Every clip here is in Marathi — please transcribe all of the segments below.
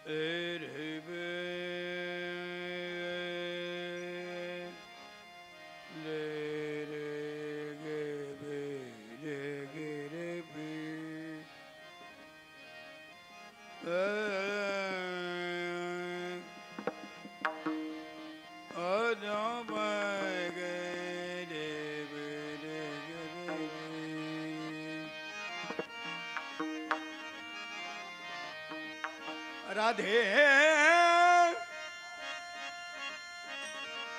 ए रे बे ले रे गे बे रे गे रे बे राधे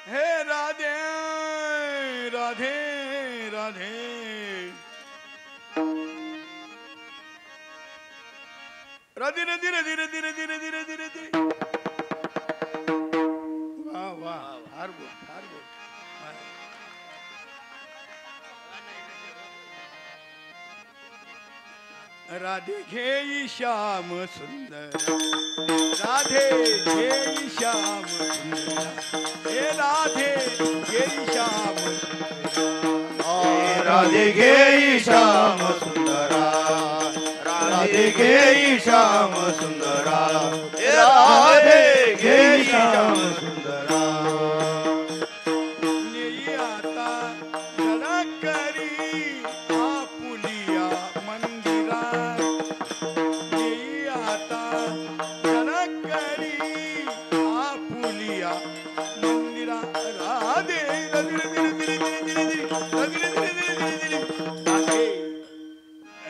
हे राधे राधे राधे राधे राधे राधे राधे राधे राधे राधे राधे वाह वाह फार गुड फार गुड राधे घेई श्याम सुंदर राधे घेई श्याम सुंदर हे राधे घेई श्याम राधे घेई श्याम सुंदरा राधे घेई श्याम सुंदरा राधे घेई श्याम सुंदरा नेई आता जरा करी आपुलिया मंदिरा नेई आता जरा करी आपुलिया मंदिरा राधे राधे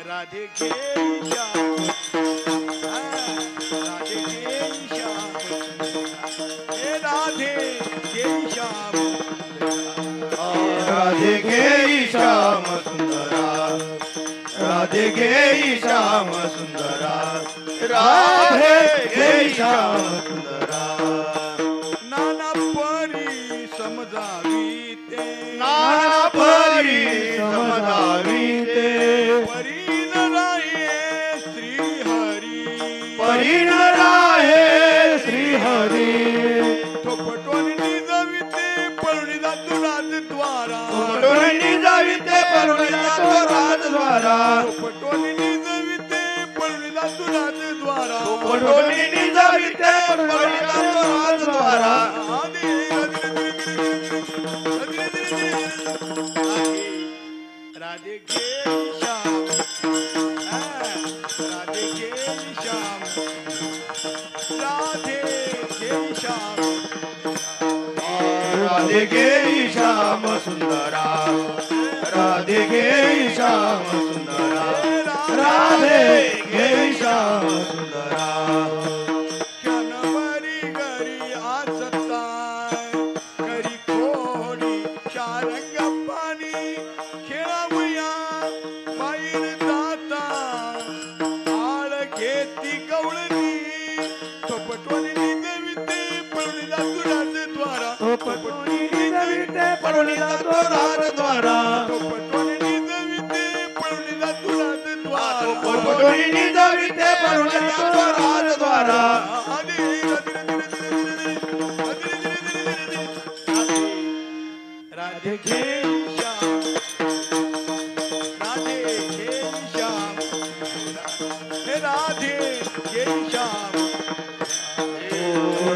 राधे के श्याम राधे के श्याम हे राधे के श्याम राधे घेई श्याम सुंदरा राधे घेई श्याम सुंदरा राधे घेई श्याम सुंदरा नाना परी समजावी ते नाना परी समजावी ते परी न राये श्री हरी परी न राहे श्री हरी थोपटून निजविते पळून जातो राजद्वारा पटोणी जाविते परुणी जातो राजद्वारा थोपटून निजविते पळून जातो राजद्वारा पटोणी जाविते परुणी जातो राजद्वारा राधे राधे के श्याम राधे के श्याम राधे के श्याम राधे घेई श्याम सुंदरा राधे घेई श्याम सुंदरा राधे घेई श्याम सुंदरा क्षणभरी घरी आसता घरी खोडी शारंग पाणी खेळावया बाहेर जाता आळ घेती कवळणी थोपटवानी निजविते पळून जातो राजद्वारा पटोणी जाविते परुणी जातो राजद्वारा थोपटवानी निजविते पळून जातो राजद्वारा पटोणी जाविते परुणी जातो राजद्वारा राधे घे श्याम राधे घे श्याम हे राधे घे श्याम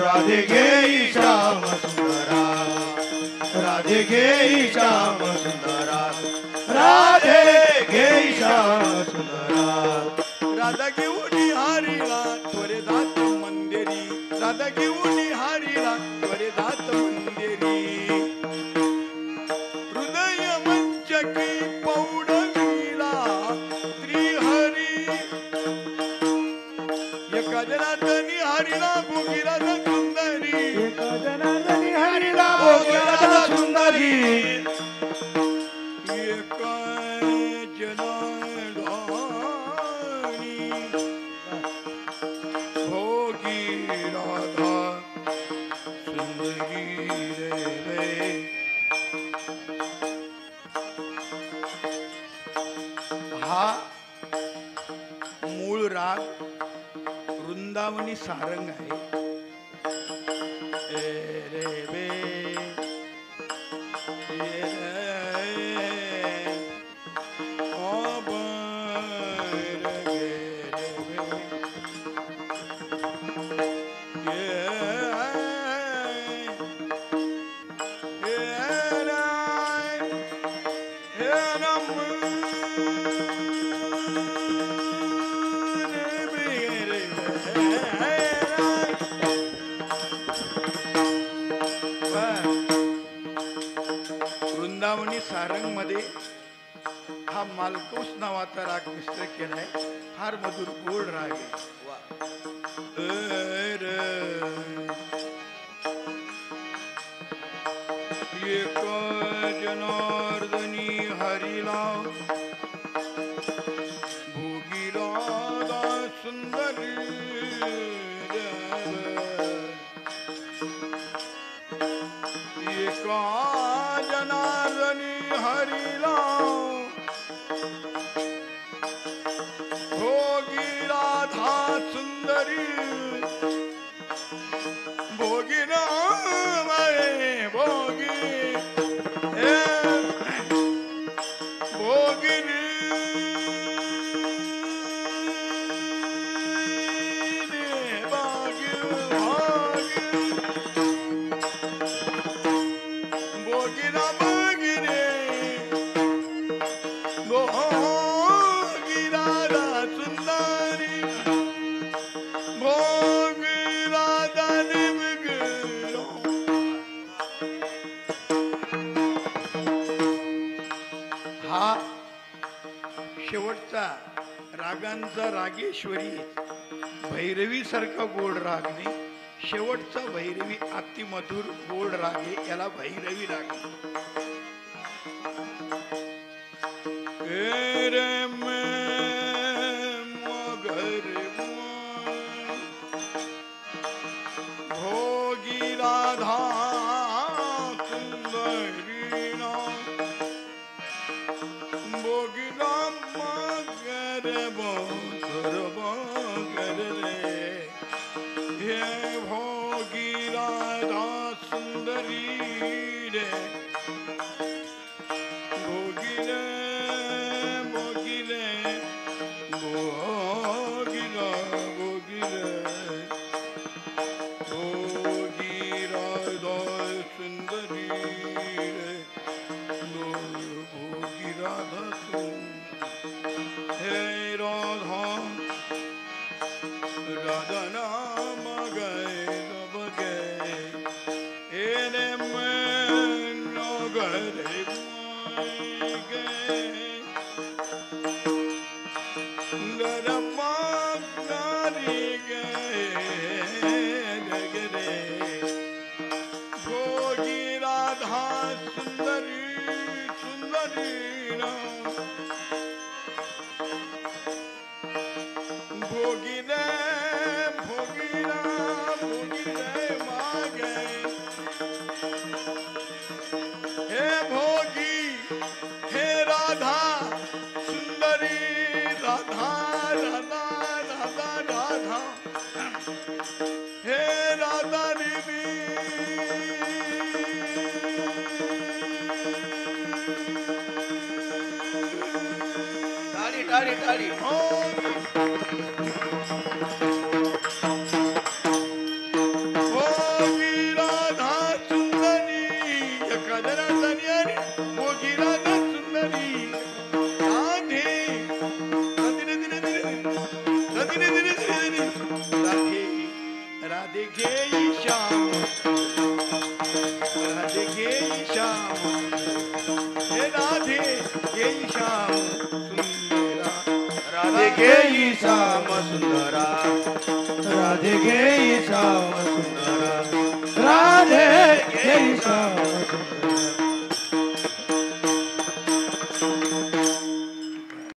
राधे घेई श्याम सुंदरा राधे घेई श्याम सुंदरा राधे घेई श्याम सुंदरा राधा घेऊन हारीला त्वरे दात मंदिरी राधा घेऊन हारीला त्वरे दात मंदिरी हृदय मंचकी पौडवीला श्रीहरी एका जनार्दनी हरिला भोगीराजा सुंदरी जनार्दनी हरिला भोगीराजा सुंदरी एका जनार्दनी भोगीराजा सुंदरी रे हा मूळ राग वृंदावनी सारंग आहे ए रे बे ए रे ओ बर गे रे बे मालकूस नावाचा राग मिश्र केलाय. फार मधुर गोड राग आहे. एक जनार्दनी हरिला भोगीला सुंदरी एका जनार्दनी हरिला भोगी राधा सुंदरी भोगी राम भोगी भोगी शेवटचा रागांचा रागेश्वरी भैरवी सारखा गोड राग नाही. शेवटचा भैरवी अति मधुर गोड राग आहे. याला भैरवी राग. भोगी राधा सुंदरी रे भोगिले भोगिले भोगिला भोगिले भोगिरा सुंदरी रे भोगी राधा हे राधा राधा नाम गए सब गए रे मन गरे गए गरमा गरे गए गरे भोगी राधा सुंदरी सुंदरी भोगी रे भोगी रे मागे हे भोगी हे राधा सुंदरी राधा राधा राधा राधा हे राधा देवी ताली ताली ताली राधे गे श्याम राधे गे श्याम हे राधे गे श्याम सुंदरा राधे गे श्याम सुंदरा राधे गे श्याम सुंदरा राधे गे श्याम